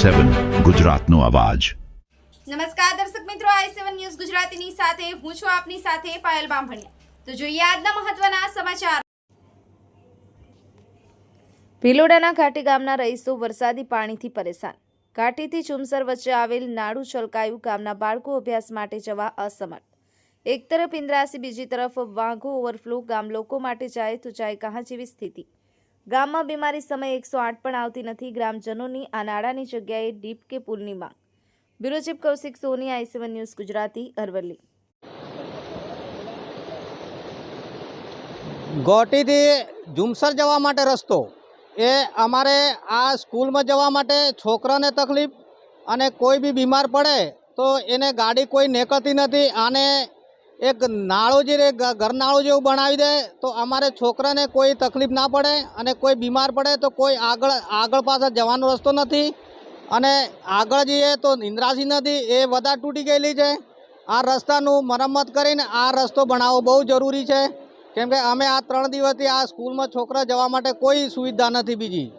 i7 ગુજરાતનો અવાજ। નમસ્કાર દર્શક મિત્રો, i7 ન્યૂઝ ગુજરાતીની સાથે હું છું આપની સાથે પાયલ બામભણિયા। તો જોઈએ આજના મહત્વના સમાચાર। ભિલોડાના ઘાટી ગામના રહીશો વરસાદી પાણીથી પરેશાન। ઘાટીથી ચુમસર વચ્ચે આવેલ નાળું છલકાયું। ગામના બાળકો અભ્યાસ માટે જવા અસમર્થ। એક તરફ ઇન્દ્રાસી, બીજી તરફ વાંઘો ઓવરફ્લો। ગામ લોકો માટે જાય તો જાય કહાં જેવી સ્થિતિ। ગામમાં બીમારી સમયે 108 પણ આવતી નથી। ગ્રામજનોની આ નાળાની જગ્યાએ ડીપ કે પુલની માંગ। બ્યુરો ચીફ કૌશિક સોની, i7 ન્યૂઝ ગુજરાતી, અરવલ્લી। ગોટીથી ઝુમસર જવા માટે રસ્તો એ અમારે આ સ્કૂલમાં જવા માટે છોકરાને તકલીફ, અને કોઈ બી બીમાર પડે તો એને ગાડી કોઈ નીકળતી નથી। આને એક નાળું જે ઘરનાળું જેવું બનાવી દે તો અમારે છોકરાને કોઈ તકલીફ ના પડે, અને કોઈ બીમાર પડે તો કોઈ આગળ પાછળ જવાનો રસ્તો નથી। અને આગળ જઈએ તો ઇન્દ્રાસી નદી એ વધારે તૂટી ગયેલી છે। આ રસ્તાનું મરમ્મત કરીને આ રસ્તો બનાવવો બહુ જરૂરી છે, કેમ કે અમે આ 3 દિવસથી આ સ્કૂલમાં છોકરા જવા માટે કોઈ સુવિધા નથી બીજી।